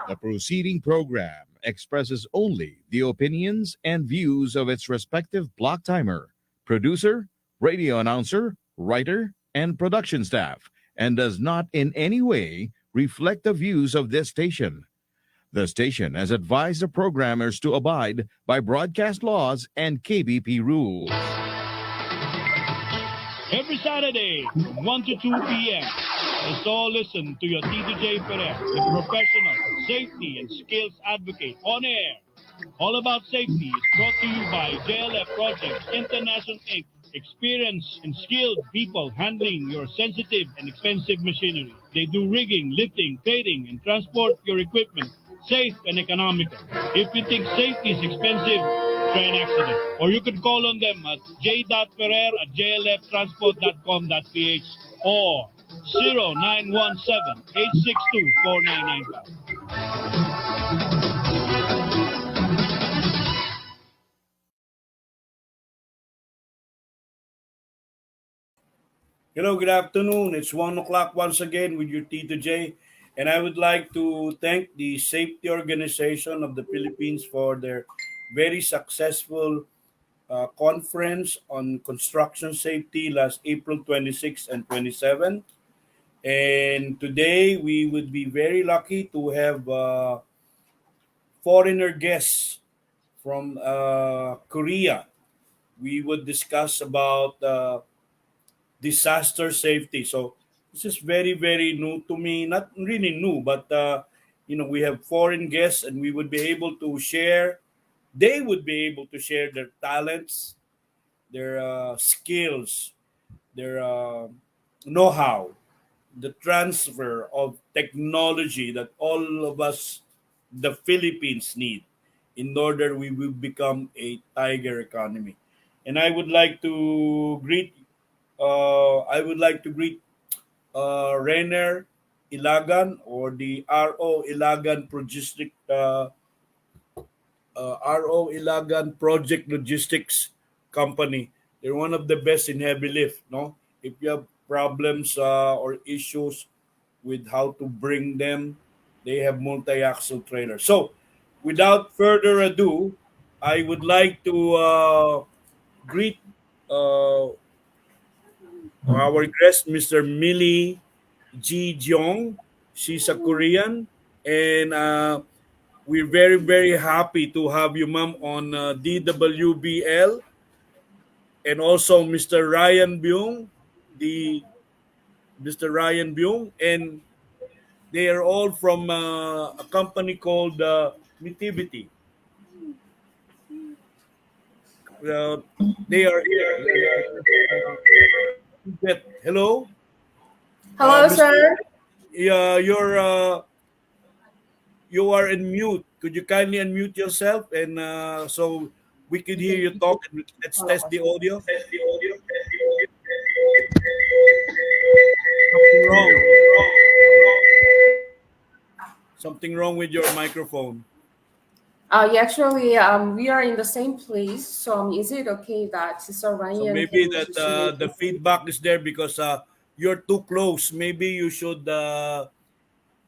The proceeding program expresses only the opinions and views of its respective block timer, producer, radio announcer, writer, and production staff, and does not in any way reflect the views of this station. The station has advised the programmers to abide by broadcast laws and KBP rules. Every Saturday from 1 to 2 p.m. Let's all listen to your J Perez, the professional safety and skills advocate on air. All About Safety is brought to you by JLF Projects International Inc. Experienced and skilled people handling your sensitive and expensive machinery. They do rigging, lifting, trading, and transport your equipment safe and economical. If you think safety is expensive, try an accident. Or you could call on them at j.ferrer@jlftransport.com.ph or 0917-862-4995. Hello, good afternoon. It's 1 o'clock once again with your Tito J. And I would like to thank the Safety Organization of the Philippines for their very successful conference on construction safety last April 26 and 27. And today we would be very lucky to have foreigner guests from Korea. We would discuss about disaster safety. So this is very, very new to me. Not really new, but we have foreign guests, and we would be able to share. They would be able to share their talents, their skills, their know-how, the transfer of technology that all of us, the Philippines, need in order we will become a tiger economy. And I would like to greet Renner Ilagan, or the RO Ilagan Project Logistics Company. They're one of the best in heavy lift. No, if you have problems or issues with how to bring them, they have multi-axle trailers. So, without further ado, I would like to greet uh, our guest, Mr. Millie Jeong. She's a Korean, and we're very, very happy to have you, ma'am, on DWBL, and also the Mr. Ryan Byun, and they are all from a company called Mitivity. Uh, they are here. Hello, Hello, Mr. sir. You are in mute. Could you kindly unmute yourself, and so we could hear you talk? And let's test the audio. Something wrong. Something wrong with your microphone. We are in the same place. So, is it okay that Sister So Ryan maybe can that just the feedback is there because you're too close. Maybe you should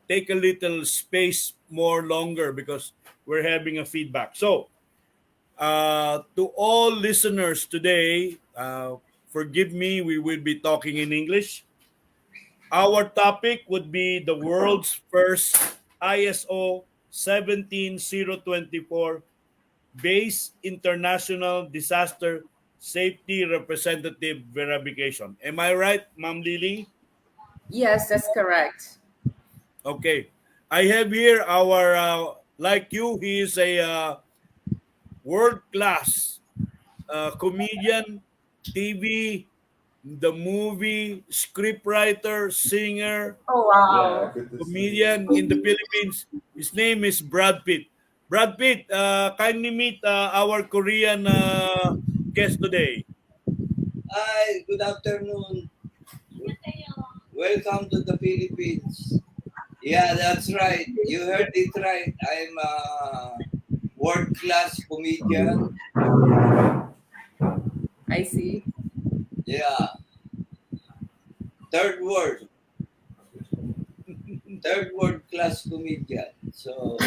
take a little space more longer because we're having a feedback. So, to all listeners today, forgive me, we will be talking in English. Our topic would be the world's first ISO 17024 Base International Disaster Safety Representative Verification. Am I right, Ma'am Lily? Yes, that's correct. Okay. I have here our, like you, he is a world-class comedian, TV, the movie, scriptwriter, singer, Oh, wow. comedian in the Philippines. His name is Brad Pitt. Brad Pitt, kindly meet our Korean guest today. Hi, good afternoon. Welcome to the Philippines. Yeah, that's right. You heard it right. I'm a world-class comedian. I see. Yeah, third world, third world class comedian. So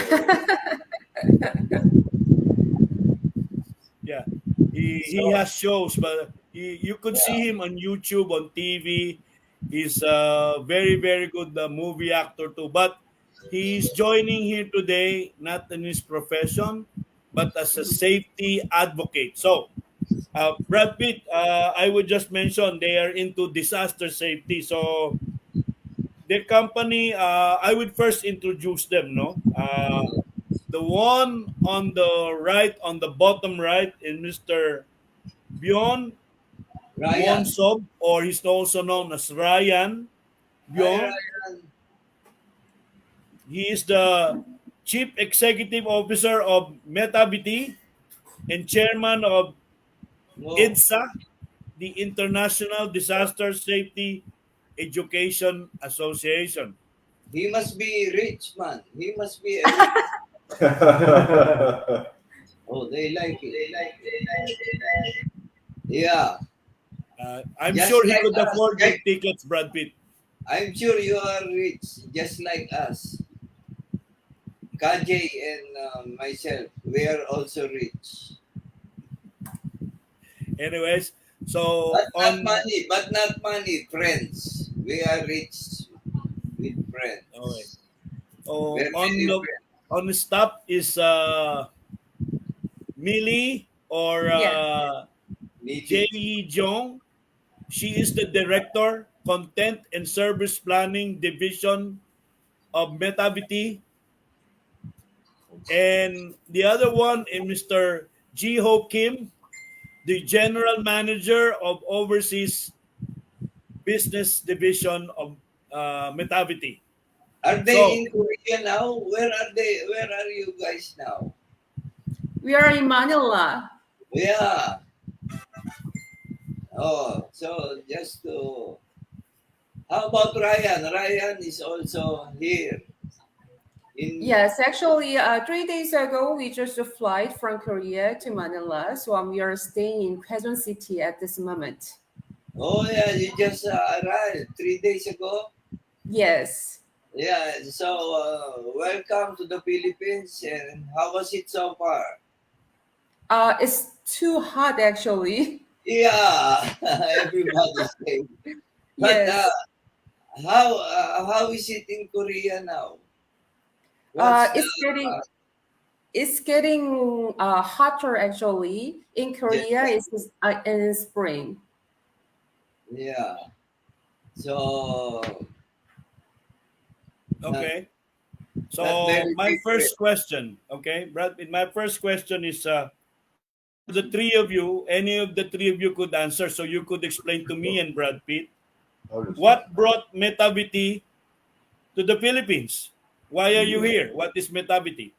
Yeah, he has shows, but you could yeah, see him on YouTube, on TV. He's a very very good movie actor too. But he's joining here today not in his profession, but as a safety advocate. So, Brad Pitt, I would just mention they are into disaster safety. So their company, I would first introduce them. No, the one on the right, on the bottom right, is Mr. Byun Won Ryan. Sob, or he's also known as Ryan Hi, Byung. Ryan. He is the Chief Executive Officer of MetaBT and Chairman of No, IDSA, the International Disaster Safety Education Association. he must be rich, man. He must be a rich. Oh, they like it. Yeah, I'm just sure he like could us. afford your tickets, Brad Pitt. I'm sure you are rich, just like us. Kajay and myself, we are also rich. Anyways, so on. But not money, friends. We are rich with Okay. friends. We Oh, are many friends. on the stop is Millie or Yeah. Meeting. Jeong. She is the director, content and service planning division of MetaVT. And the other one is Mr. Jiho Kim, the general manager of overseas business division of MetaVT. Are they So, in Korea now? Where are they? Where are you guys now? We are in Manila. Yeah. Oh, so just to. How about Ryan? Ryan is also here in. Yes, actually, 3 days ago, we just flight from Korea to Manila. So we are staying in Quezon City at this moment. Oh yeah, you just arrived 3 days ago. Yes. Yeah. So welcome to the Philippines. And how was it so far? It's too hot, actually. Yeah, everybody's saying. But Yes. how is it in Korea now? What's the It's getting hotter, actually. In just Korea, it's in spring. yeah? So not okay. not So, very my different. first question, okay, Brad, my first question is the three of you, any of the three of you could answer. So you could explain to me and Brad Pitt what brought MetaVT to the Philippines. Why are you here? What is MetaVT?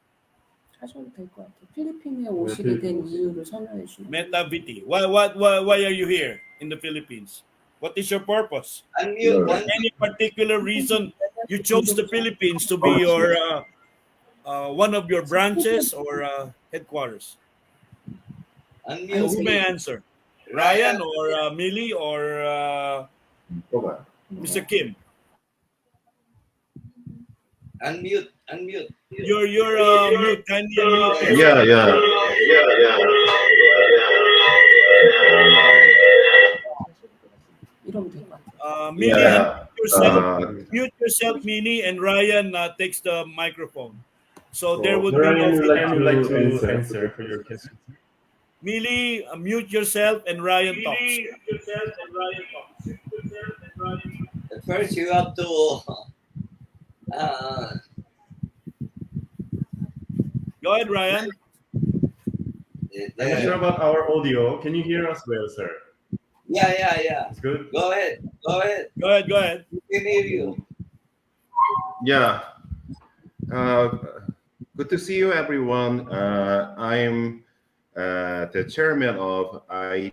하셔도 될 것 같아요. 필리핀에 오시게 된 이유를 설명해 주시면. MetaVT. Why are you here in the Philippines? What is your purpose? Unmute, Or unmute, any particular reason you chose the Philippines to be your one of your branches or headquarters? unmute. Who may answer? Ryan, Ryan or Millie or Mr. Kim? unmute. You're mute. Kindly unmute Yeah, yourself. yeah. 이러면 될 것 같아요. Millie, Yeah. mute yourself, Millie, and Ryan takes the microphone. So there would be Ryan, no would you feedback. like to answer for your question? Millie, mute yourself, and Ryan talks. First, you have to. Go ahead, Ryan. I'm not sure about our audio. Can you hear us well, sir? Yeah. It's good. Go ahead. Go ahead. We can hear you. Yeah. Good to see you, everyone. I'm the chairman of IDAS.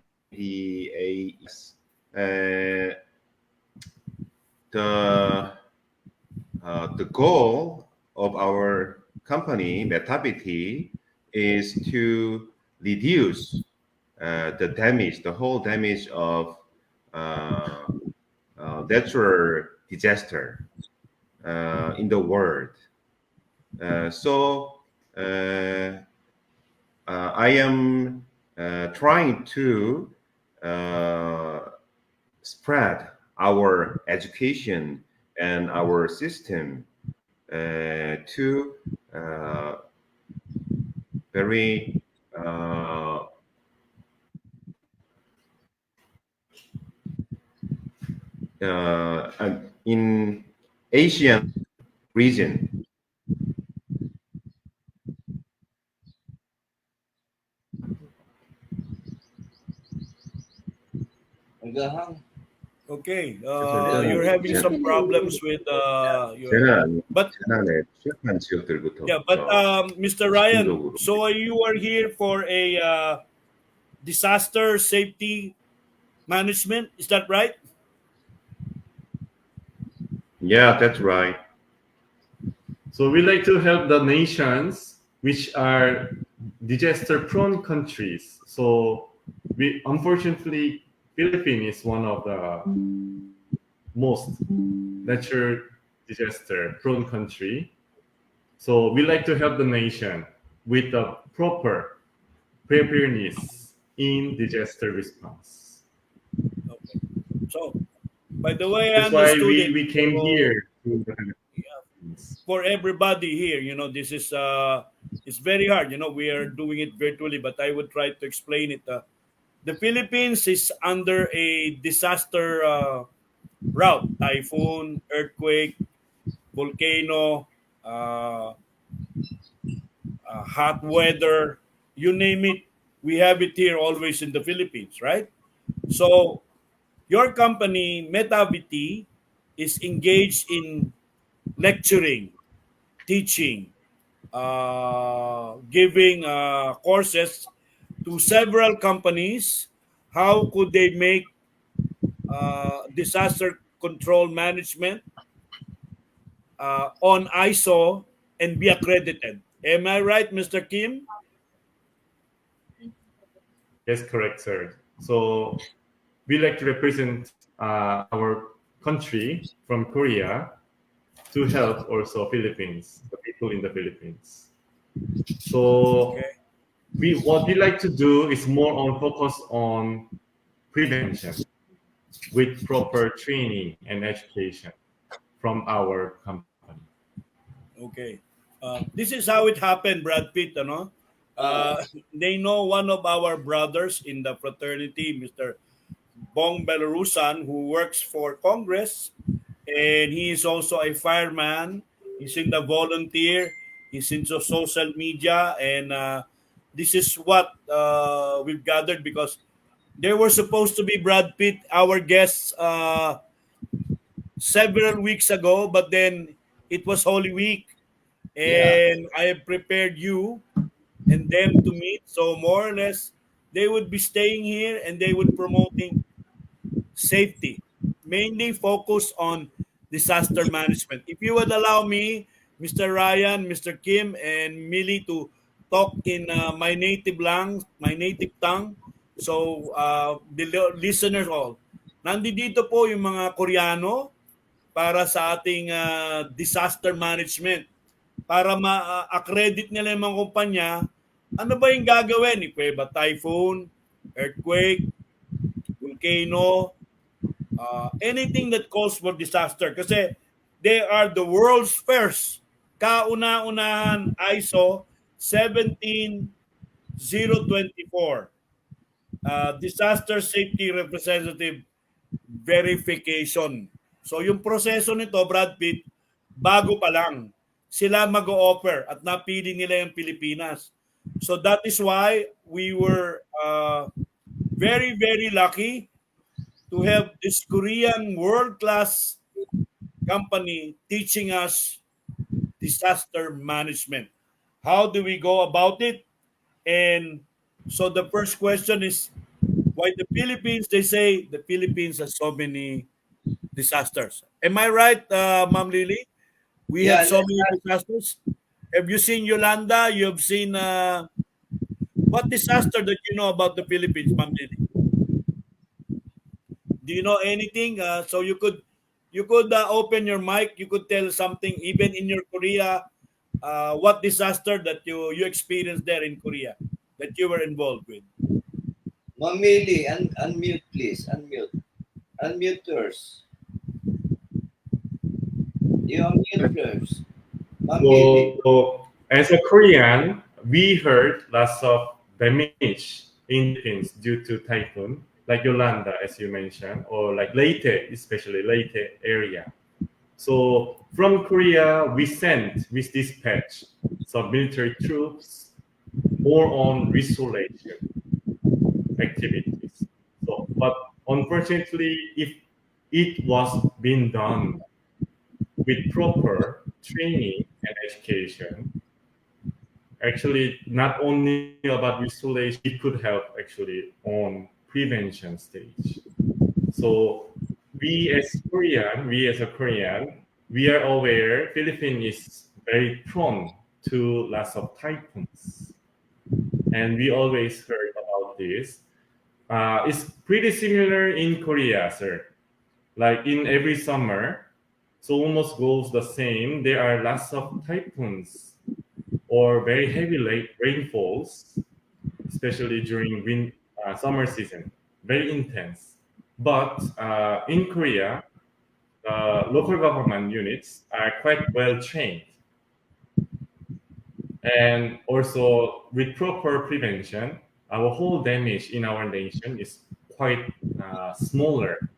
The goal of our company, MetaBT, is to reduce the whole damage of natural disaster in the world. So I am trying to uh, spread our education and our system to very in Asian region. Hanggang Okay, 저는 you're having some problems with your. But 지난해 취약한 지역들부터 yeah, but Mr. Ryan, 집중적으로 so you are here for a disaster safety management. Is that right? Yeah, that's right. So we like to help the nations which are disaster-prone countries. So we unfortunately Philippines is one of the most natural disaster-prone country. So we like to help the nation with the proper preparedness in disaster response. Okay. So, by the way, I That's why understood it. we came So, here to the yeah, Philippines. for everybody here, this is it's very hard. We are doing it virtually, but I would try to explain it. The Philippines is under a disaster route: typhoon, earthquake, volcano, uh, hot weather, you name it. We have it here always in the Philippines, right? So your company, MetaVT, is engaged in lecturing, teaching, giving courses to several companies. How could they make disaster control management on ISO and be accredited? Am I right, Mr. Kim? Yes, correct, sir. So we like to represent our country from Korea to help also Philippines, the people in the Philippines. So Okay. what we like to do is more on focus on prevention with proper training and education from our company. Okay. This is how it happened, Brad Pitt, ano? uh, They know one of our brothers in the fraternity, Mr. Bong Belarusan, who works for Congress, and he is also a fireman. He's in the volunteer. He's into social media, and this is what we've gathered because they were supposed to be Brad Pitt, our guests, several weeks ago, but then it was Holy Week, yeah. and I have prepared you and them to meet. So more or less, they would be staying here and they would promoting safety, mainly focus on disaster management. If you would allow me, Mr. Ryan, Mr. Kim, and Millie to talk in my native language, my native tongue, so the listeners all. Nandito po yung mga Koreano para sa ating disaster management para ma-accredit nila yung mga kumpanya, ano ba yung gagawin? If ba typhoon, earthquake, volcano, anything that calls for disaster. Kasi they are the world's first kauna-unahan ISO 17024 Disaster Safety Representative Verification. So yung proseso nito, Brad Pitt, bago pa lang sila mag-o-offer at napili nila yung Pilipinas. So that is why we were very, very lucky to have this Korean world-class company teaching us disaster management. How do we go about it? And so the first question is, why the Philippines? They say the Philippines has so many disasters. Am I right, Ma'am Lily? We have Yeah, so many disasters. Have you seen Yolanda? You have seen what disaster that you know about the Philippines, Ma'am Lily? Do you know anything? So you could open your mic. You could tell something even in your Korea what disaster that you experienced there in Korea that you were involved with? Mamili, unmute please. Unmute yours. You unmute yours. Mamili. So, as a Korean, we heard lots of damage in Philippines due to typhoon, like Yolanda, as you mentioned, or like Leyte, especially Leyte area. So from Korea, we dispatched some military troops more on restoration activities. So, but unfortunately, if it was being done with proper training and education, actually not only about restoration, it could help actually on prevention stage. So we as a Korean, we are aware Philippines is very prone to lots of typhoons, and we always heard about this. It's pretty similar in Korea, sir. Like in every summer, so almost goes the same. There are lots of typhoons or very heavy rainfalls, especially during summer season, very intense. But in Korea, local government units are quite well trained. And also with proper prevention, our whole damage in our nation is quite smaller,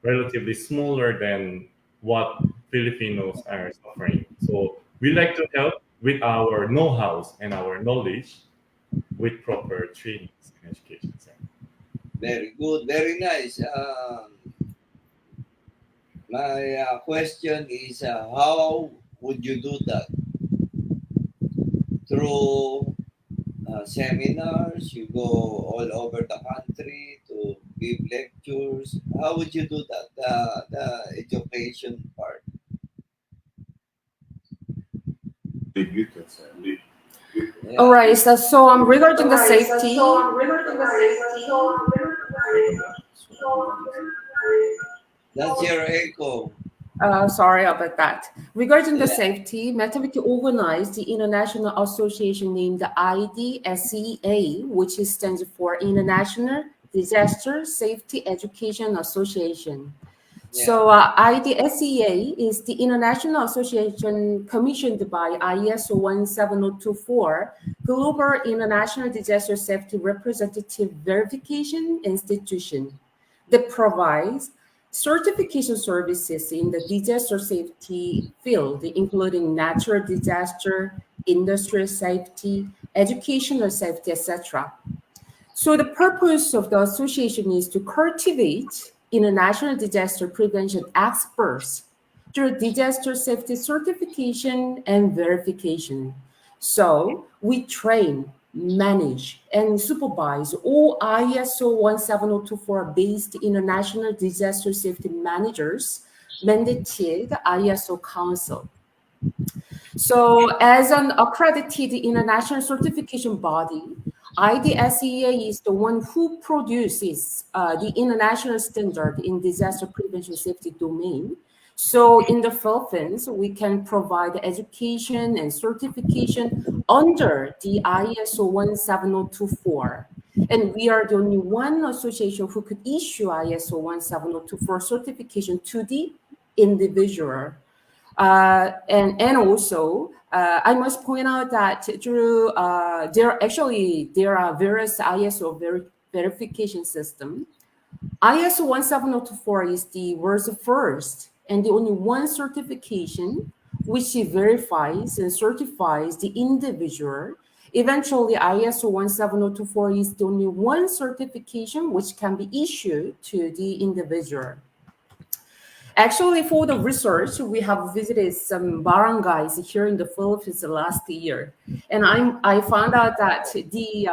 relatively smaller than what Filipinos are suffering. So we like to help with our know-hows and our knowledge with proper trainings and education. Very good, very nice. My question is, how would you do that? Through seminars, you go all over the country to give lectures. How would you do that? The education part. Yeah. All right. So regarding the safety, That's your echo. sorry about that. Regarding the safety, Metabiki organized the international association named the IDSEA, which stands for International Disaster Safety Education Association. Yeah. So IDSEA is the international association commissioned by ISO 17024, Global International Disaster Safety Representative Verification Institution, that provides certification services in the disaster safety field, including natural disaster, industrial safety, educational safety, etc. So the purpose of the association is to cultivate international disaster prevention experts through disaster safety certification and verification. So we train, manage, and supervise all ISO 17024 based international disaster safety managers mandated ISO Council. So as an accredited international certification body, IDSEA is the one who produces the international standard in disaster prevention safety domain. So in the Philippines, we can provide education and certification under the ISO 17024. And we are the only one association who could issue ISO 17024 certification to the individual. And also, I must point out that through there are various ISO verification system. ISO 17024 is the world's first and the only one certification which verifies and certifies the individual. Eventually, ISO 17024 is the only one certification which can be issued to the individual. Actually, for the research, we have visited some barangays here in the Philippines last year. And I found out that the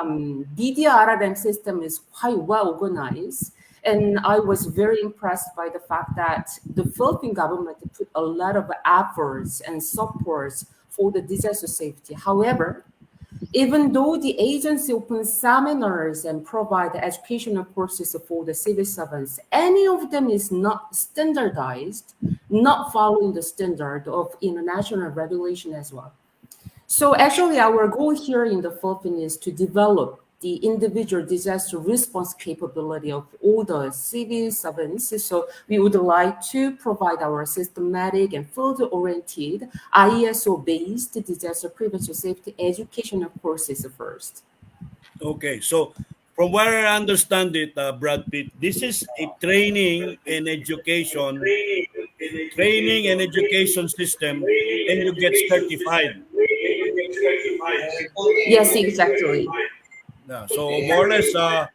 DDRRM system is quite well organized. And I was very impressed by the fact that the Philippine government put a lot of efforts and supports for the disaster safety. However, even though the agency opens seminars and provide educational courses for the civil servants, any of them is not standardized, not following the standard of international regulation as well. So actually, our goal here in the Philippines is to develop the individual disaster response capability of all the civil servants. So we would like to provide our systematic and field-oriented ISO-based disaster prevention safety educational courses first. Okay, so from where I understand it, Brad Pitt, this is a training and education system, and you get certified. Yes, exactly. Yeah, so more or Okay. less,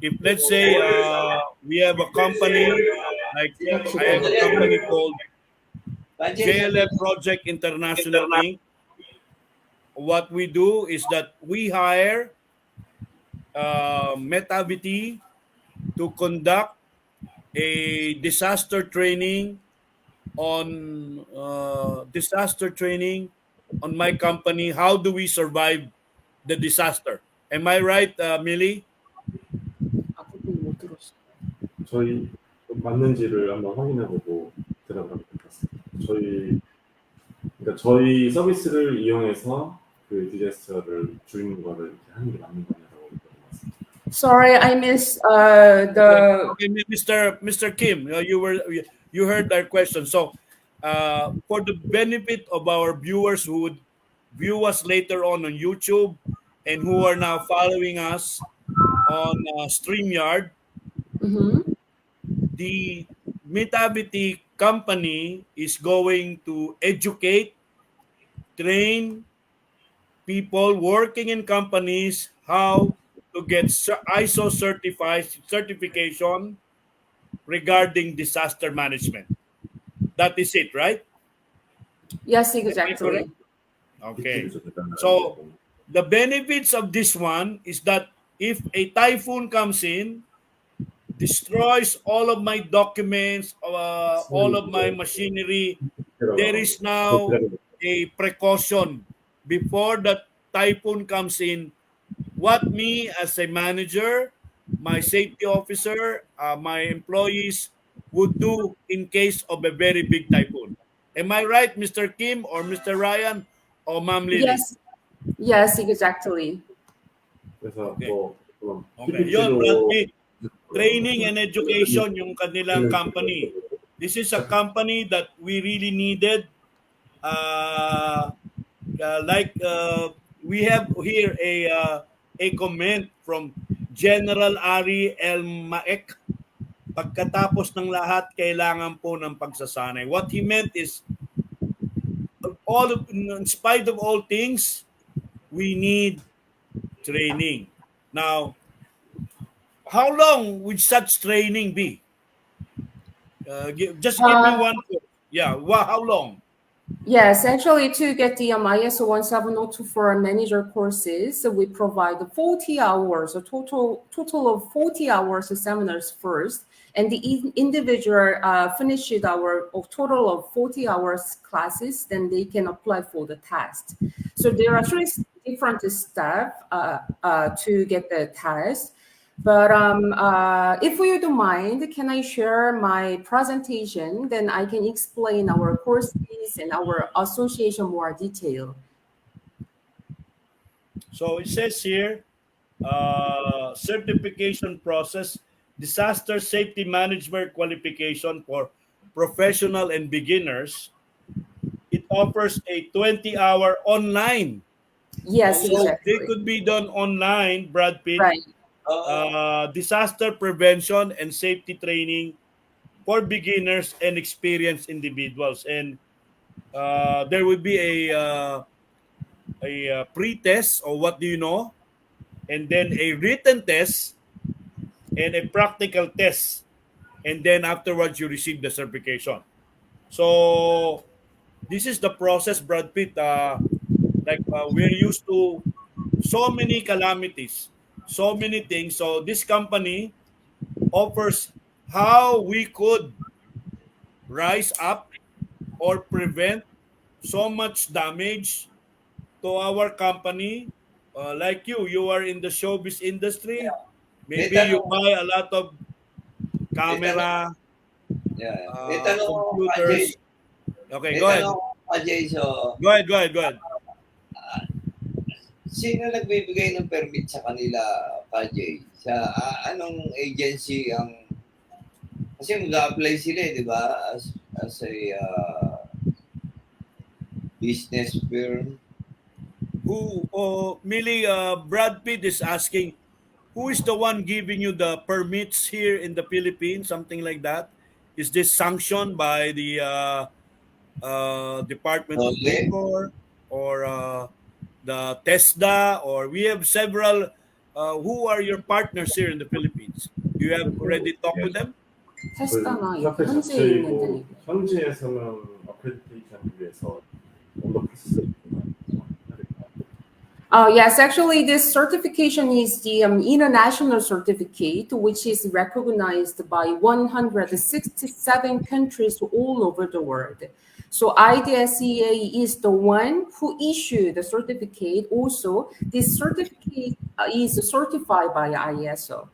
if let's say we have a company, like I have a company called JLF Project International Inc. What we do is that we hire MetaVT to conduct a disaster training on my company. How do we survive the disaster? Am I right, Millie? 저희 맞는지를 한번 확인해보고 대답을 하도록 하겠습니다. 저희 서비스를 이용해서 그 디자스터를 줄이는 거를 이렇게 하는 게 맞는 거냐라고 물어봤습니다. Sorry, I missed Okay, Mr. Kim, you heard our question. So, for the benefit of our viewers who would view us later on YouTube and who are now following us on StreamYard, Mhm. the Mitaviti company is going to educate, train people working in companies how to get ISO certification regarding disaster management. That is it, right? Yes, Am I correct? exactly. Okay. 팁들이 좀 대단하다고 So the benefits of this one is that if a typhoon comes in, destroys all of my documents, all of my machinery, there is now a precaution before the typhoon comes in. What me as a manager, my safety officer, my employees would do in case of a very big typhoon. Am I right, Mr. Kim or Mr. Ryan or Ma'am Lily? Yes, yes, exactly. 그래서 Okay. 뭐 그럼 Okay. Yon, Brad PPT로 Pitt. Training and education yung kanilang company. This is a company that we really needed. Uh, we have here a comment from General Ari El Maek. Pagkatapos ng lahat, kailangan po ng pagsasanay. What he meant is, in spite of all things, we need training. Now, how long would such training be? Just give me one. Yeah, how long? Yes, actually, to get the ISO 17024 manager courses, we provide 40 hours, a total of 40 hours of seminars first, and the individual finishes our total of 40 hours classes, then they can apply for the test. So there are three different steps to get the test. But if you don't mind, can I share my presentation? Then I can explain our courses and our association more detail. So it says here, certification process, disaster safety management qualification for professional and beginners. It offers a 20-hour online. Yes, So they exactly. could be done online, Brad Pitt. Right. Disaster prevention and safety training for beginners and experienced individuals. And there would be a pre-test, or what do you know, and then a written test and a practical test, and then afterwards you receive the certification. So this is the process, Brad Pitt. We're used to so many calamities, so many things. So this company offers how we could rise up or prevent so much damage to our company. Like you are in the showbiz industry. May Maybe you tanong, buy a lot of may tanong, camera, yeah. May tanong ako pa, Jay. computers. Okay, May go ahead. tanong ako pa, Jay. So, Go ahead. uh, Sino nagbibigay ng permit sa kanila, Kajay? Sa anong agency ang... Kasi mag-a-apply sila, di ba? As a business firm. Millie, Brad Pitt is asking, who is the one giving you the permits here in the Philippines? Something like that. Is this sanctioned by the Department of Okay. Labor or the TESDA? Or we have several. Who are your partners here in the Philippines? Do you have already talked with them? 테스트가 카페 현지에 자체이고 있는데. 현지에서는 어크리디테이션을 위해서 뭔가 프로세스가 Yes, actually, this certification is the international certificate, which is recognized by 167 countries all over the world. So IDSEA is the one who issued the certificate. Also, this certificate is certified by ISO.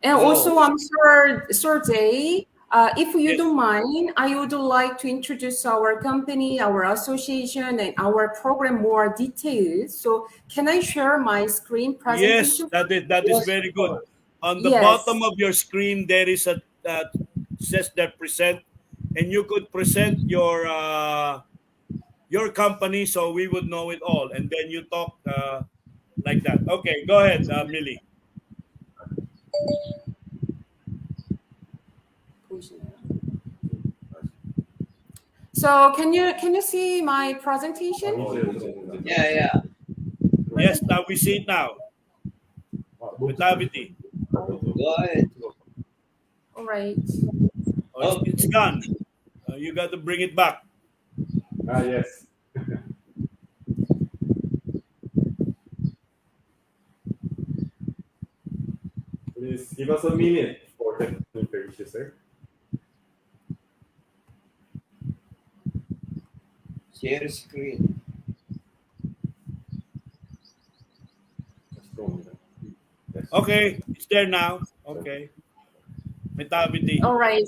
And Oh. also, I'm sure, Sir Jay, if you Yes. don't mind, I would like to introduce our company, our association, and our program more details. So can I share my screen Yes, presentation? that is very good. On the Yes. bottom of your screen, there is a says that present, and you could present your company so we would know it all, and then you talk like that. Okay, go ahead, Millie. So can you see my presentation? Yeah. Yes, now we see it now. With Avity. Go ahead. All right. Oh, it's gone. You got to bring it back. yes. Please give us a minute for technical issues, sir. Share screen. Okay, it's there now. Okay. Metavity. All right.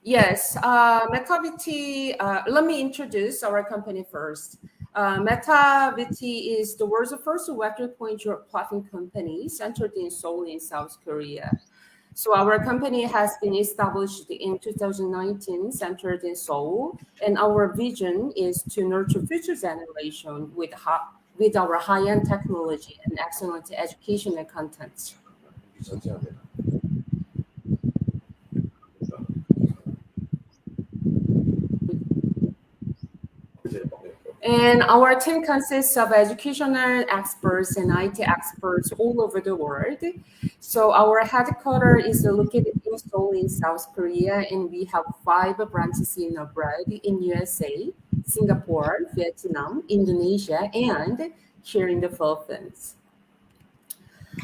Yes, MetaVT, let me introduce our company first. MetaVT is the world's first vector point job platform company centered in Seoul in South Korea. So our company has been established in 2019, centered in Seoul, and our vision is to nurture future generation with our high-end technology and excellent educational content. And our team consists of educational experts and IT experts all over the world. So our headquarters is located in Seoul in South Korea, and we have 5 branches in abroad in USA, Singapore, Vietnam, Indonesia, and here in the Philippines.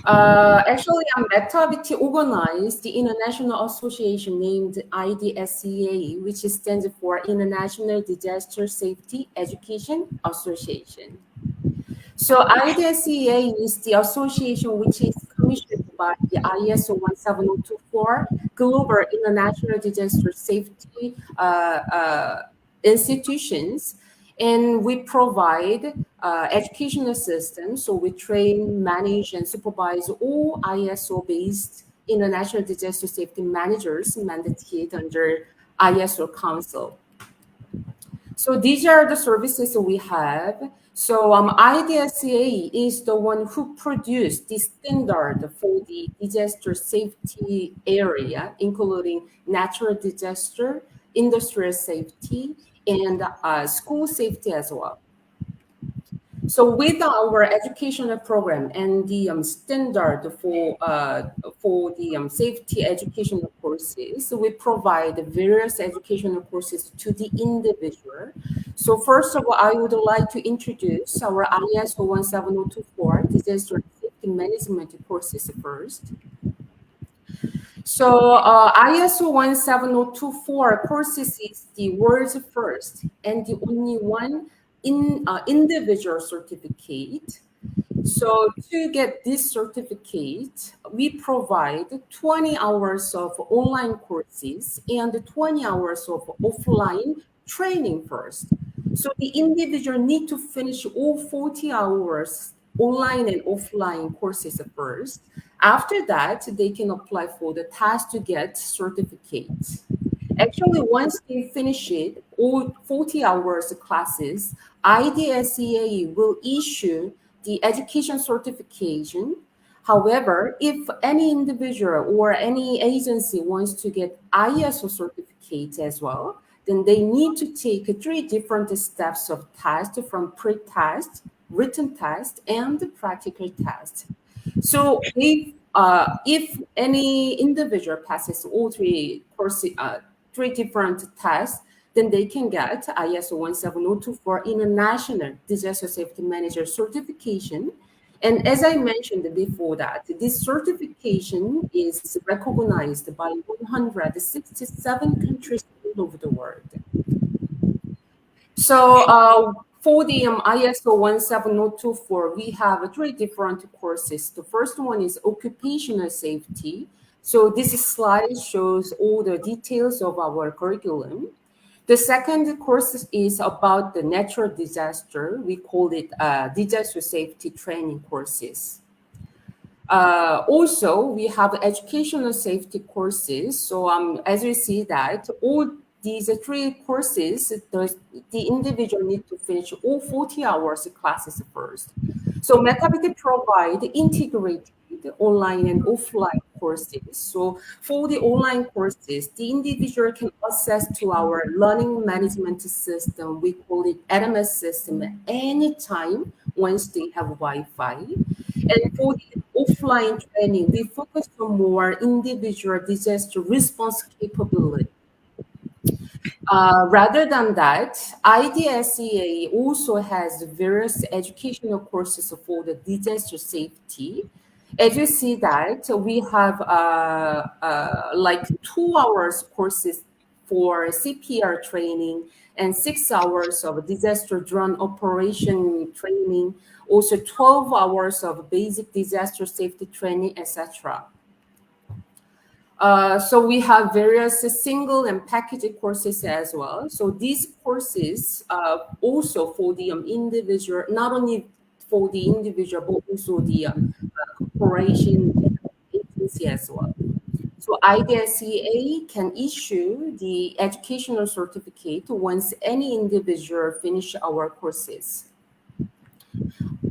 Actually, MetaVT organized the international association named IDSCA, which stands for International Disaster Safety Education Association. So IDSCA is the association which is commissioned by the ISO 17024 Global International Disaster Safety institutions. And we provide educational systems. So we train, manage, and supervise all ISO-based international disaster safety managers mandated under ISO Council. So these are the services we have. So IDSCA is the one who produced the standard for the disaster safety area, including natural disaster, industrial safety, and school safety as well. So with our educational program and the standard for the safety educational courses, we provide various educational courses to the individual. So first of all, I would like to introduce our ISO 17024 disaster safety management courses first. So ISO 17024 courses is the world's first and the only one in individual certificate. So to get this certificate, we provide 20 hours of online courses and 20 hours of offline training first. So the individual need to finish all 40 hours online and offline courses first. After that, they can apply for the task to get certificates. Actually, once they finish it, all 40 hours classes, IDSEA will issue the education certification. However, if any individual or any agency wants to get ISO certificate as well, then they need to take three different steps of test from pre-test, written test, and practical test. So if any individual passes all three courses, three different tests, then they can get ISO 17024 International Disaster Safety Manager certification. And as I mentioned before that, this certification is recognized by 167 countries all over the world. So for the ISO 17024, we have three different courses. The first one is occupational safety. So this slide shows all the details of our curriculum. The second course is about the natural disaster. We call it disaster safety training courses. Also, we have educational safety courses. So as you see that all these three courses, the individual need to finish all 40 hours classes first. So Metabit provide integrated online and offline courses. So for the online courses, the individual can access to our learning management system. We call it LMS system anytime once they have Wi-Fi. And for the offline training, we focus on more individual disaster response capability. Rather than that, IDSEA also has various educational courses for the disaster safety. As you see that, we have like 2 hours courses for CPR training and 6 hours of disaster drone operation training, also 12 hours of basic disaster safety training, etc. So we have various single and packaged courses as well. So these courses also for the individual, not only for the individual, but also the corporation agency as well. So IDSEA can issue the educational certificate once any individual finish our courses.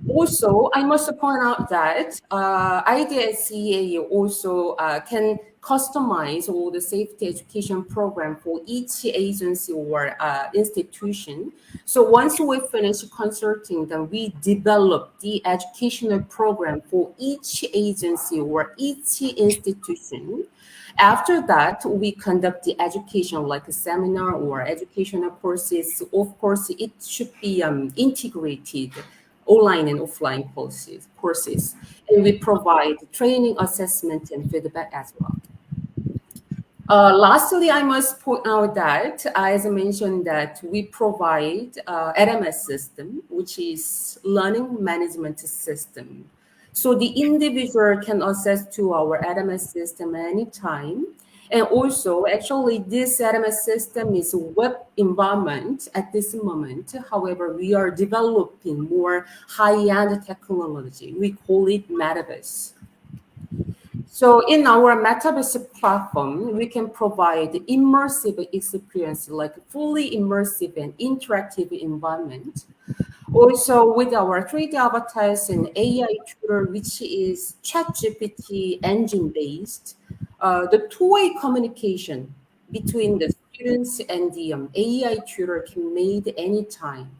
Also, I must point out that IDSEA also can customize all the safety education program for each agency or institution. So once we finish consulting, then we develop the educational program for each agency or each institution. After that, we conduct the education like a seminar or educational courses. Of course, it should be integrated online and offline courses. And we provide training, assessment, and feedback as well. Lastly, I must point out that, as I mentioned, that we provide LMS system, which is learning management system. So the individual can access to our LMS system anytime. And also, actually, this LMS system is a web environment at this moment. However, we are developing more high-end technology. We call it Metaverse. So in our Metaverse platform, we can provide immersive experience, like fully immersive and interactive environment. Also, with our 3D avatars and AI tutor, which is ChatGPT engine-based, the two-way communication between the students and the AI tutor can be made anytime.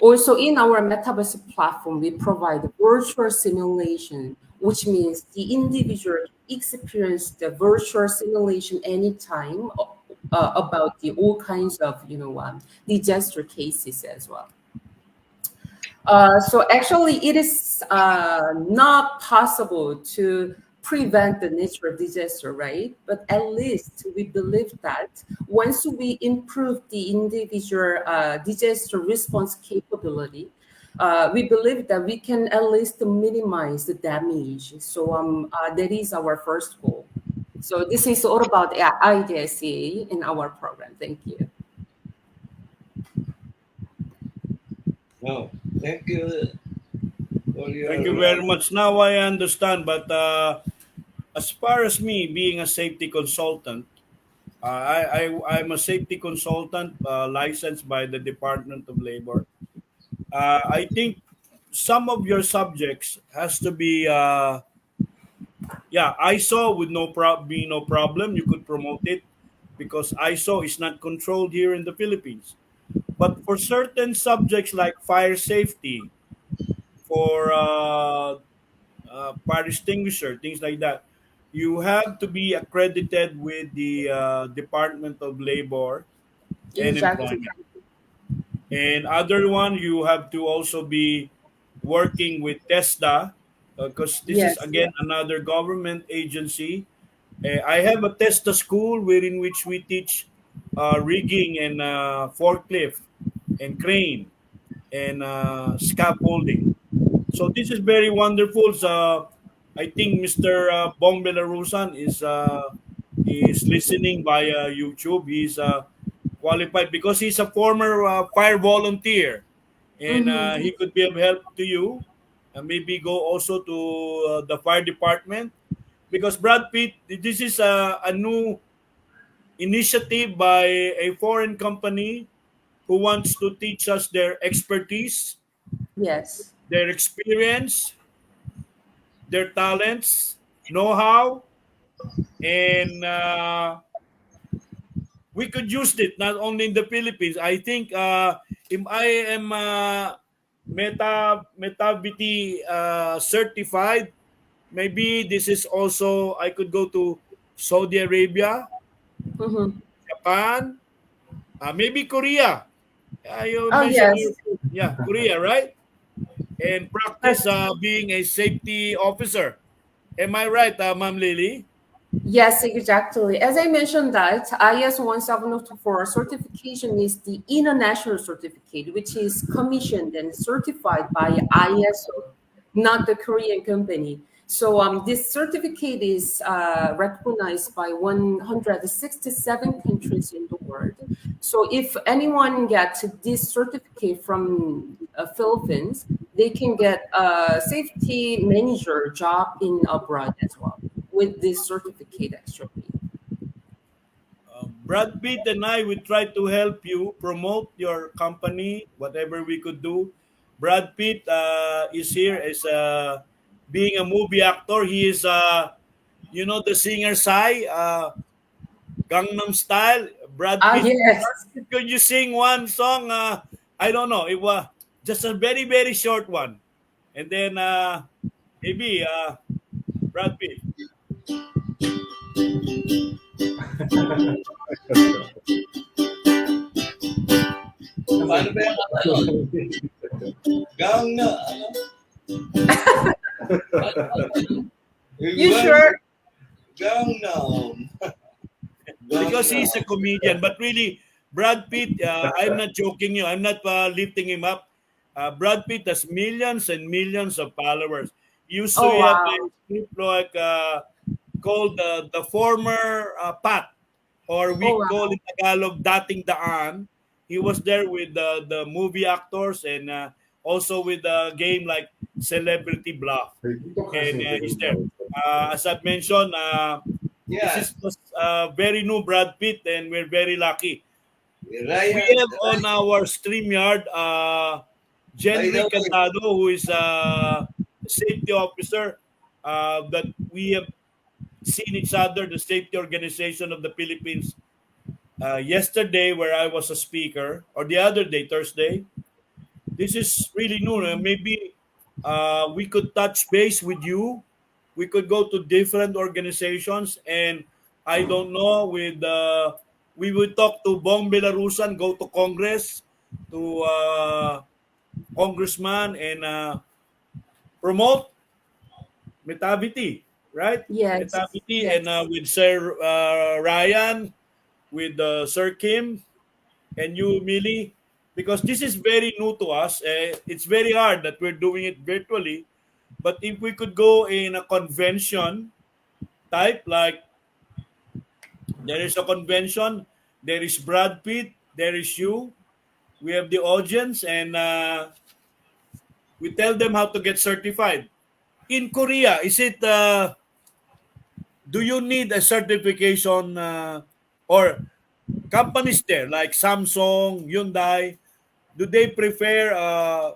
Also, in our Metaverse platform, we provide virtual simulation, which means the individual experience the virtual simulation anytime about the all kinds of disaster cases as well. So actually, it is not possible to prevent the natural disaster, right? But at least we believe that once we improve the individual disaster response capability, we believe that we can at least minimize the damage. So that is our first goal. So this is all about IDSA in our program. Thank you. No, thank you for Thank you your. very much. Now I understand, but as far as me being a safety consultant, I'm a safety consultant licensed by the Department of Labor. I think some of your subjects has to be yeah, ISO would be no problem. You could promote it because ISO is not controlled here in the Philippines. But for certain subjects like fire safety, for fire extinguisher, things like that, you have to be accredited with the Department of Labor and Exactly. Employment. And other one, you have to also be working with TESDA because this is Yes. again another government agency. I have a TESDA school wherein which we teach rigging and forklift and crane and scaffolding. So this is very wonderful. So I think Mr. Bong Belarusan is listening via YouTube. He's qualified because he's a former fire volunteer, and Mm-hmm. he could be of help to you. And maybe go also to the fire department because Brad Pitt. This is a new initiative by a foreign company who wants to teach us their expertise, Yes. their experience, their talents, know-how, and we could use it not only in the Philippines. I think if I am Metaviti certified, maybe this is also I could go to Saudi Arabia, Mm-hmm. Japan, maybe Korea. You Oh, mentioned, yes. yeah, Korea, right? And practice being a safety officer. Am I right, Ma'am Lily? Yes, exactly. As I mentioned that IS 17024 certification is the international certificate, which is commissioned and certified by ISO, not the Korean company. So this certificate is recognized by 167 countries in the world. So if anyone gets this certificate from Philippines, they can get a safety manager job in abroad as well with this certificate actually. Brad Pitt and I will try to help you promote your company, whatever we could do. Brad Pitt is here as being a movie actor. He is, the singer Psy, Gangnam Style. Brad Ah, Pitt, yes. could you sing one song? I don't know. It was just a very, very short one. And then maybe Brad Pitt. Paano ba yung ano? Gang na, ano? You sure? Gangnam. Because he's a comedian. But really, Brad Pitt, I'm not joking you. I'm not lifting him up. Brad Pitt has millions and millions of followers. He used to Oh have a wow. script like called the former Pat, or Oh we call wow. in Tagalog dating daan. He was there with the movie actors and also with the game like Celebrity Bluff, and he's there. As I've mentioned, this Yeah, is just very new Brad Pitt, and we're very lucky. We Ryan, have on our StreamYard by the Jenry way, Cantado, who is a safety officer that we have seen each other, the safety organization of the Philippines, yesterday, where I was a speaker, or the other day, Thursday. This is really new. Maybe we could touch base with you. We could go to different organizations, and I don't know. We would talk to Bong Belarusan, go to Congress, to Congressman, and promote Metavity, right? Yes. Metavity, and Yes. with Sir Ryan, with Sir Kim, and you, Millie, because this is very new to us. It's very hard that we're doing it virtually. But if we could go in a convention type, like there is a convention, there is Brad Pitt, there is you, we have the audience, and We tell them how to get certified. In Korea, is it do you need a certification or companies there like Samsung, Hyundai, do they prefer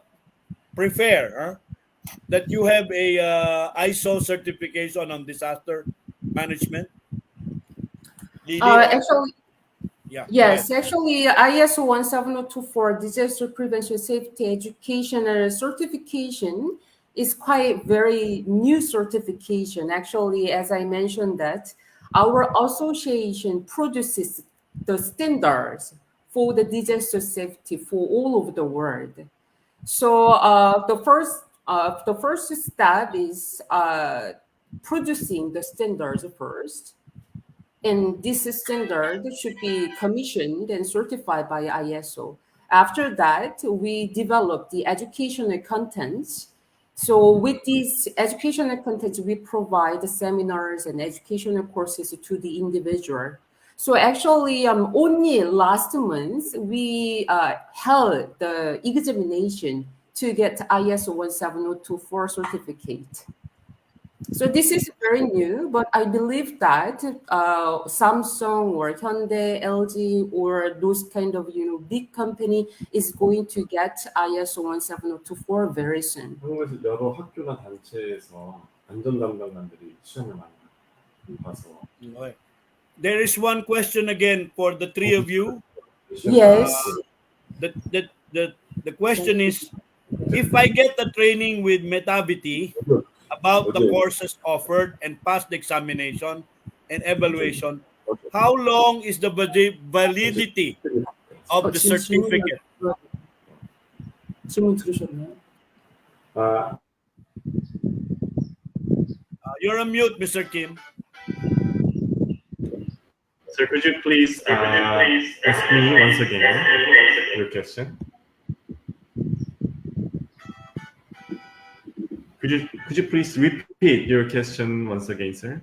that you have a ISO certification on disaster management? Lily or Actually, yeah, go ahead. yes, actually, ISO 17024 disaster prevention safety education certification is quite very new certification. Actually, as I mentioned that our association produces the standards for the disaster safety for all over the world. So the first step is producing the standards first, and this standard should be commissioned and certified by ISO. After that, we develop the educational contents. So with these educational contents, we provide the seminars and educational courses to the individual. So actually, only last month, we held the examination to get ISO 17024 certificate. So this is very new, but I believe that Samsung or Hyundai, LG, or those kind of big company is going to get ISO 17024 very soon. 한국에서 여러 학교나 단체에서 안전 담당관들이 시험을 많이 봐서 Okay. There is one question again for the three of you. Yes. The question is, if I get a training with Metavity about the courses offered and pass the examination and evaluation, how long is the validity of the certificate? 질문 들으셨나요? You're on mute, Mr. Kim. Sir, could you please ask me once again your question? Could you please repeat your question once again, sir?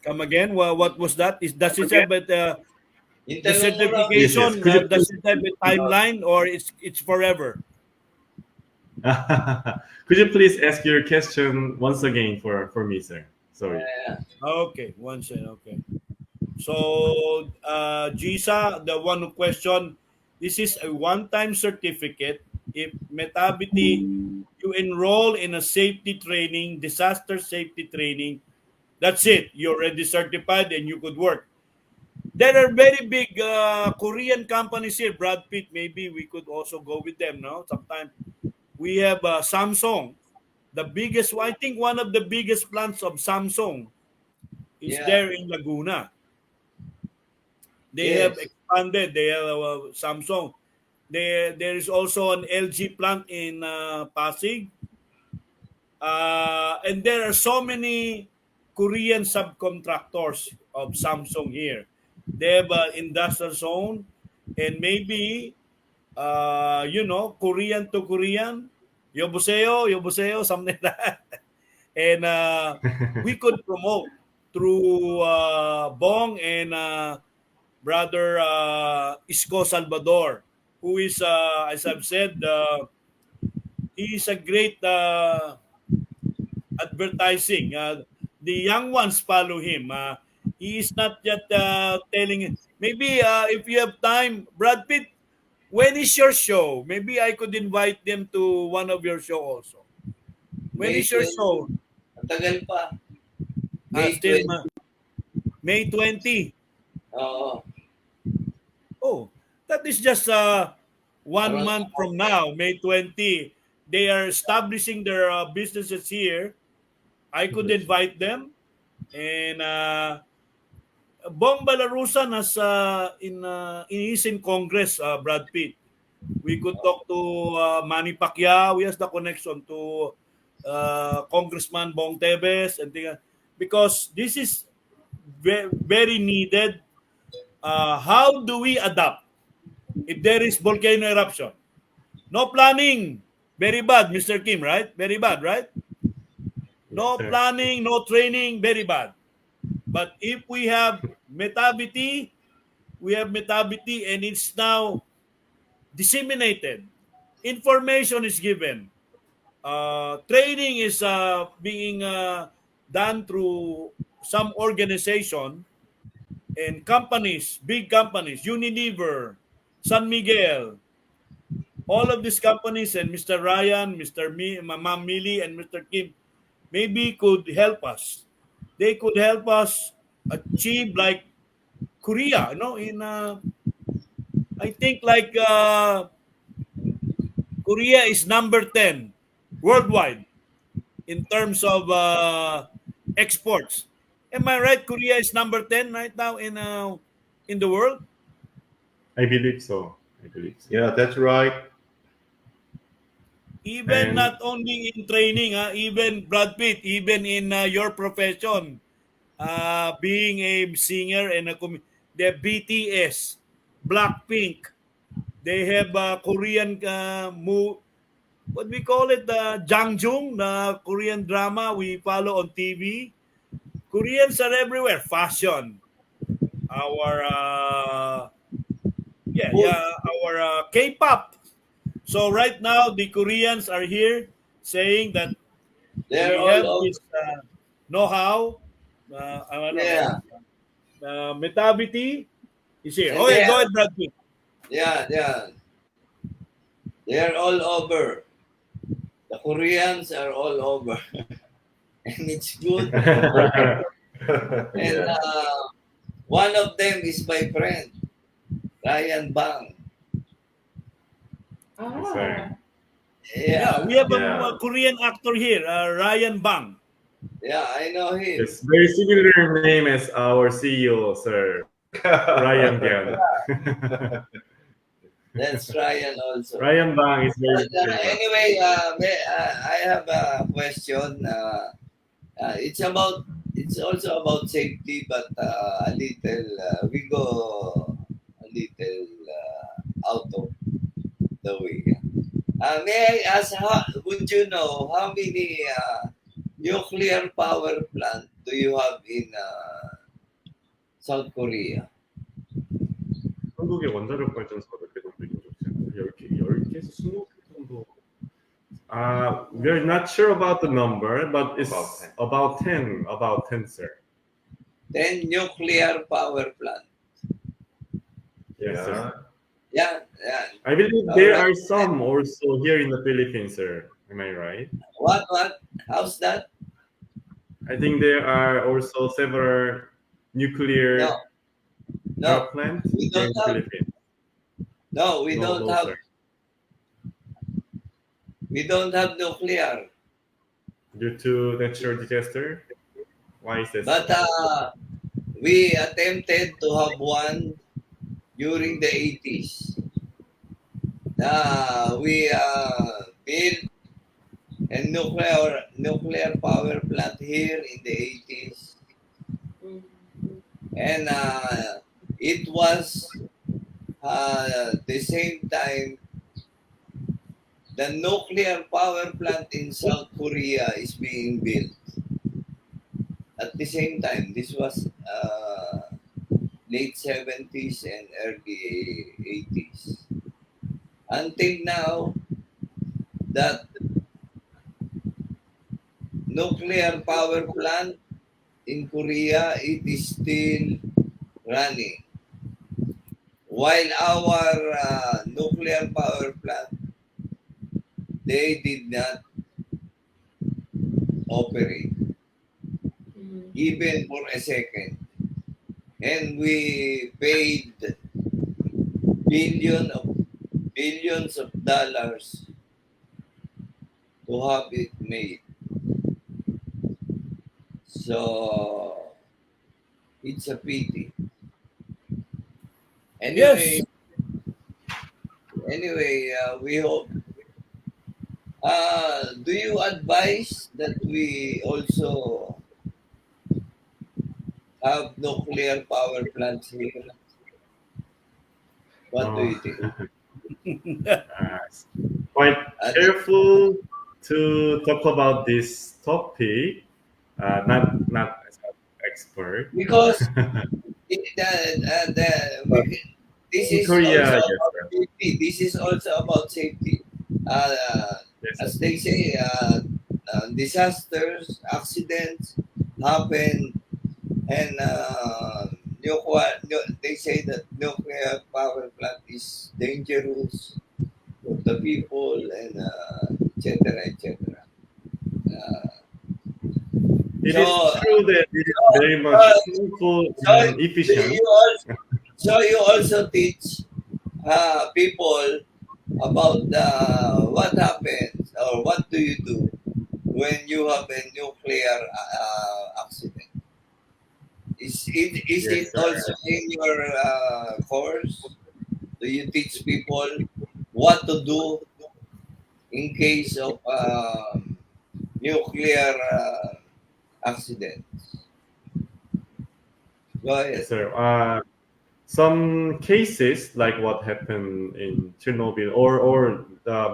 Come again. What was that? Does it have the certification? Yes. Could you Does it have a timeline or it's forever? Could you please ask your question once again for me, sir? Sorry. Okay, one second. Okay. So, Gisa, the one who questioned, this is a one-time certificate. If Metavity, you enroll in a safety training, disaster safety training, that's it. You're already certified and you could work. There are very big Korean companies here. Brad Pitt, maybe we could also go with them, no? Sometime. We have Samsung, the biggest, I think one of the biggest plants of Samsung is there in Laguna. They have expanded. They have Samsung. There is also an LG plant in Pasig. And there are so many Korean subcontractors of Samsung here. They have an industrial zone and maybe, Korean to Korean, Yobuseo, something like that. And we could promote through Bong and Brother Isko Salvador, who is, as I've said, he is a great advertising. The young ones follow him. He is not just telling. Maybe if you have time, Brad Pitt, when is your show? Maybe I could invite them to one of your show also. When is your show? Tagal pa. Still May 20. Oo. Oh, that is just 1 month from now, May 20. They are establishing their businesses here. I could invite them. And Bong Balarusan has is in Congress, Brad Pitt. We could talk to Manny Pacquiao. He has the connection to Congressman Bong Tebes and because this is very needed. How do we adapt if there is volcano eruption? No planning. Very bad, Mr. Kim, right? Very bad, right? No planning, no training, very bad. But if we have Metavity and it's now disseminated. information is given. Training is being done through some organization and companies, big companies, Unilever, San Miguel, all of these companies, and Mr. Ryan, Ma'am Millie, and Mr. Kim maybe could help us. They could help us achieve like Korea, in I think like Korea is number 10 worldwide in terms of exports. Am I right? Korea is number 10 right now in the world. I believe so. I believe so. Yeah, that's right. Even And not only in training, even Brad Pitt, even in your profession, being a singer and the BTS, Blackpink, they have Korean what we call it, the Jangjung, the Korean drama we follow on TV. Koreans are everywhere. Fashion, our Food. our K-pop. So right now the Koreans are here saying that They're we all have over. this know-how. Yeah. Metavity is here. And Okay, go ahead, Brad Pitt. yeah. They're all over. The Koreans are all over. And it's good. And Yeah. one of them is my friend, Ryan Bang. Ah. Yeah, Yeah, we have Yeah. a Korean actor here, Ryan Bang. yeah, I know him. it's very similar name as our CEO, Sir Ryan Byun. That's Ryan also. Ryan Bang is very But famous. anyway, I have a question. It's also about safety, but a little we go a little out of the way. May I ask, would you know how many nuclear power plant do you have in South Korea? 한국의 원자력 발전소 몇 개 정도 있는지 혹시 10개에서 20개 정도. We're not sure about the number, but it's about 10, sir. 10 nuclear power plant. Yes, sir. Yeah. I believe there are some also here in the Philippines, sir. Am I right? What? How's that? I think there are also several nuclear No, power plants we here in don't the have. Philippines. No, we don't No, have. sir. We don't have nuclear. Due to natural disaster? Why is this? But we attempted to have one during the 80s. We built a nuclear power plant here in the 80s. And it was the same time the nuclear power plant in South Korea is being built. At the same time, this was late 70s and early 80s. Until now, that nuclear power plant in Korea, it is still running. While our nuclear power plant, they did not operate even for a second. And we paid billions of dollars to have it made. So it's a pity. Anyway, we hope. Do you advise that we also have nuclear power plants here? What do you think? Quite careful to talk about this topic. Not as an expert. Because this is Korea, also yes, about sir. safety. This is also about safety. Yes, as sir. they say, disasters, accidents happen, and they say that nuclear power plant is dangerous for the people, and etc. etc. Uh, It so, is true that it is very much uh, simple so and efficient. you also teach people about what happens or what do you do when you have a nuclear accident. Is Yes, it sir. also in your course? Do you teach people what to do in case of nuclear accidents? Go Yes, ahead. sir. Some cases like what happened in Chernobyl or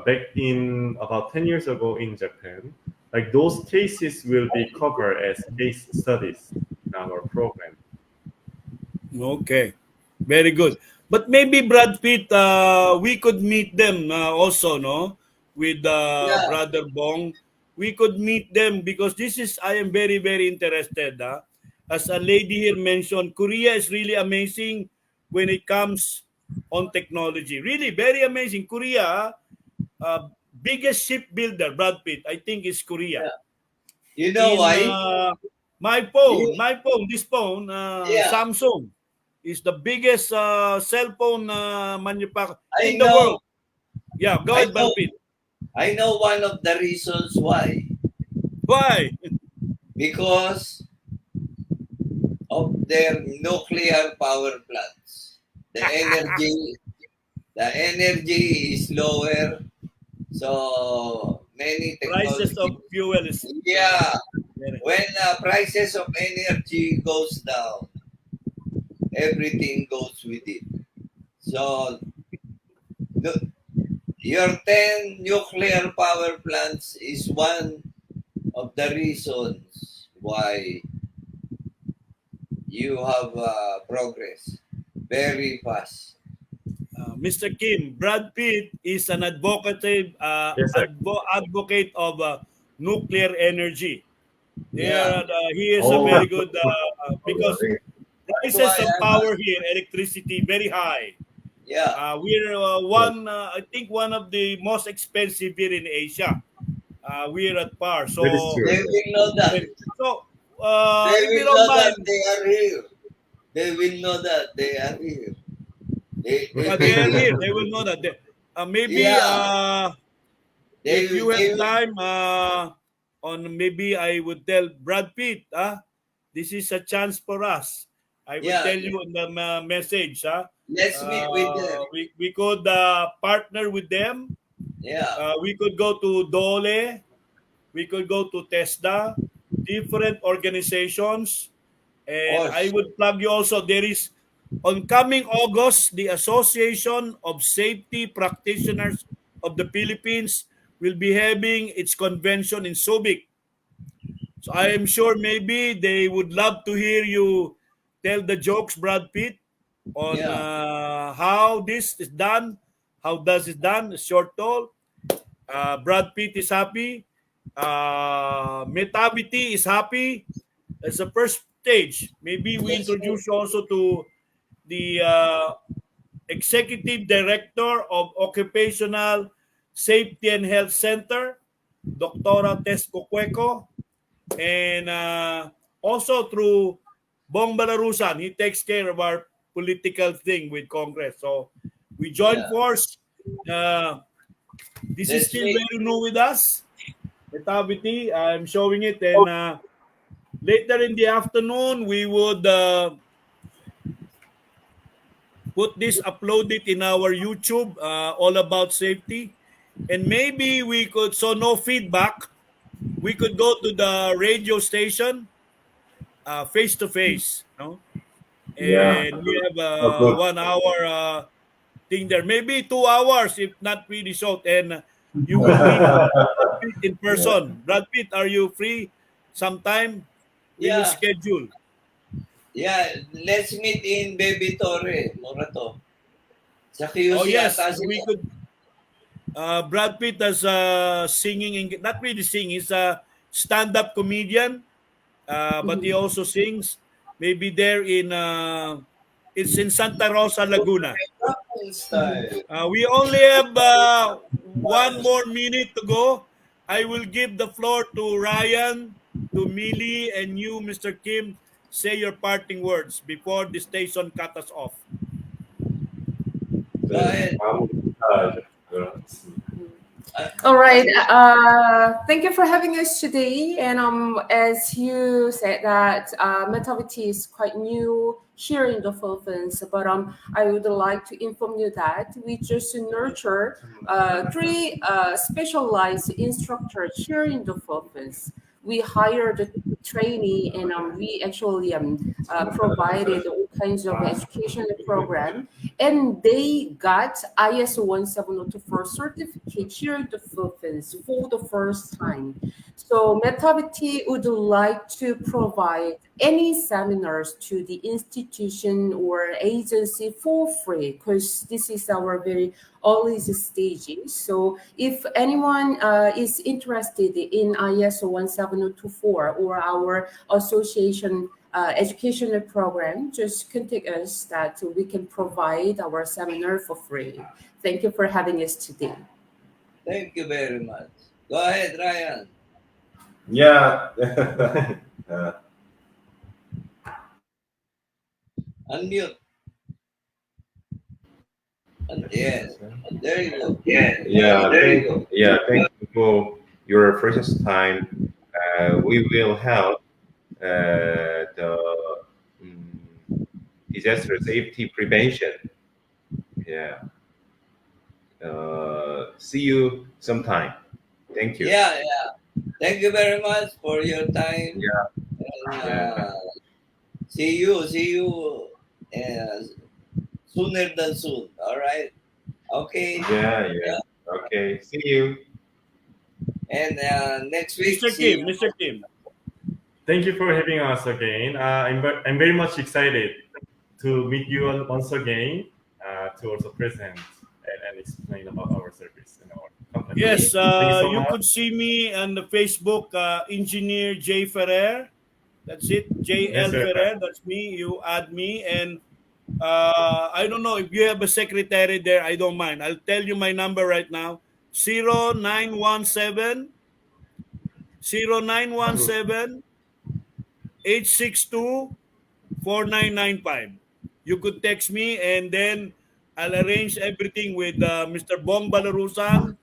back in about 10 years ago in Japan, like those cases will be covered as case studies in our program. Okay, very good. But maybe Brad Pitt, we could meet them also, no? With Yeah, Brother Bong, we could meet them because this is I am very very interested. As a lady here mentioned, Korea is really amazing when it comes on technology. Really very amazing. Korea, biggest shipbuilder, Brad Pitt, I think is Korea. yeah. You know In why? You, this phone, yeah, Samsung is the biggest cell phone manufacturer in I the know. world. Yeah, go I ahead, know. Balpit. I know one of the reasons why. Why? Because of their nuclear power plants. The energy, the energy is lower, so many Prices technologies. of fuel is Yeah, very high. when prices of energy goes down, everything goes with it. So nu- your 10 nuclear power plants is one of the reasons why you have progress very fast. Mr. Kim, Brad Pitt is an Yes, sir. advocate of nuclear energy. Yeah, He is a Oh, very good because really? that's prices why of I'm power here, electricity, very high. yeah, We're Yes, I think one of the most expensive here in Asia. We're at par. that is So, true, they sir. will know that. so They if you will don't know that mind, they are here. They will know that they are here. They they will are be, here. They will know that. Maybe yeah, if you have they will, time, on maybe I would tell Brad Pitt, this is a chance for us. I would yeah, tell you in the message, let's meet with them. we could partner with them. Yeah, We could go to Dole. We could go to TESDA, different organizations. of And I course. would plug you also, there is, on coming August, the Association of Safety Practitioners of the Philippines will be having its convention in Subic. So I am sure maybe they would love to hear you tell the jokes, Brad Pitt, on Yeah, how this is done, how does it done, short talk. Brad Pitt is happy. Metavity is happy. As the first stage, maybe we let's meet. introduce you also to the Executive Director of Occupational Safety and Health Center, Dr. Tesco Cueco, and also through Bong Balarusan. He takes care of our political thing with Congress. So we join Yeah, force. Uh, this is let's still meet. very new with us. Metavity, I'm showing it, and later in the afternoon, we would put this, upload it in our YouTube, all about safety. And maybe we could, so no feedback, we could go to the radio station face to face, no? Yeah. And we have Oh, a good. 1 hour thing there, maybe 2 hours if not really short. And you will meet Brad Pitt in Yeah. person. Brad Pitt, are you free sometime? We will Yeah, schedule. yeah, let's meet in Baby Torre, Morato. Sa Oh QC yes, ata sila. Brad Pitt as singing, not really singing, he's a stand-up comedian, but he also sings. Maybe there in, it's in Santa Rosa, Laguna. Style. We only have 1 more minute to go. I will give the floor to Ryan, to Millie, and you, Mr. Kim. Say your parting words before the station cut us off. Go ahead. All right. Thank you for having us today. And as you said that Metavity is quite new here in the Philippines, but I would like to inform you that we just nurture 3 specialized instructors here in the Philippines. We hired a trainee, and we actually provided all kinds of educational program, and they got ISO 17024 certificate here in the Philippines for the first time. So Metavity would like to provide any seminars to the institution or agency for free, because this is our very early stages. So if anyone is interested in ISO 17024 or our association educational program, just contact us that we can provide our seminar for free. Thank you for having us today. Thank you very much. Go ahead, Ryan. Yeah. Unmute. Yes. There you go. Yeah, thank you for your precious time. We will help the disaster safety prevention. Yeah. See you sometime. Thank you. Yeah. Thank you very much for your time. Yeah. And, Yeah. see you sooner than soon. All right. Okay. Yeah. Okay. See you. And next week, Mr. see Kim, you. Mr. Kim. Thank you for having us again. I'm very much excited to meet you once again, to also present and explain about our service and our company. Yes, Thank you so you much. could see me on the Facebook, Engineer J. Ferrer. That's it, Yes, JL sir. Ferrer. That's me. You add me. And I don't know if you have a secretary there. I don't mind. I'll tell you my number right now. 0917 0917 862 4995. You could text me, and then I'll arrange everything with Mr. Bong Balarusan,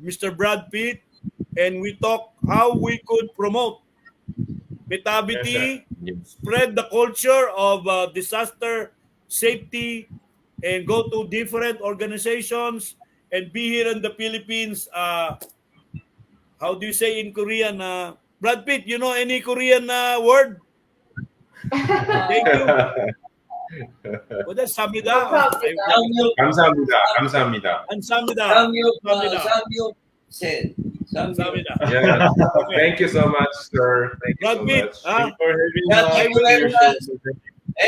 Mr. Brad Pitt, and we talk how we could promote Yes, Metavity, sir. spread the culture of disaster safety, and go to different organizations and be here in the Philippines. How do you say in Korean? Brad Pitt, you know any Korean word? Thank you. Well, that's Samida. 감사합니다. 감사합니다. And Samida. Samyup said. Samida. Yeah. Thank you so much, sir. Thank you Brad so Pitt, much. Thank you for having Yeah, us. thank you very much.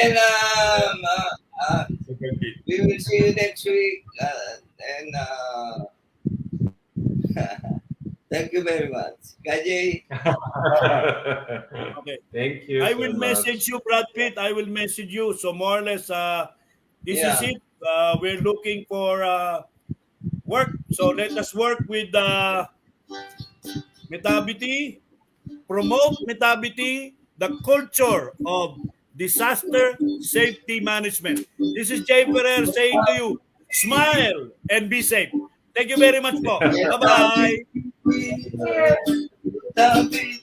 And Thank you. we will see you next week. And thank you very much. Kajay. Okay. Thank you. I so will much. message you, Brad Pitt. I will message you. So more or less, this Yeah. is it. We're looking for work. So let us work with Metavity, promote Metavity, the culture of disaster safety management. This is Jay Ferrer saying to you, smile and be safe. Thank you very much po. Bye-bye. Metavity.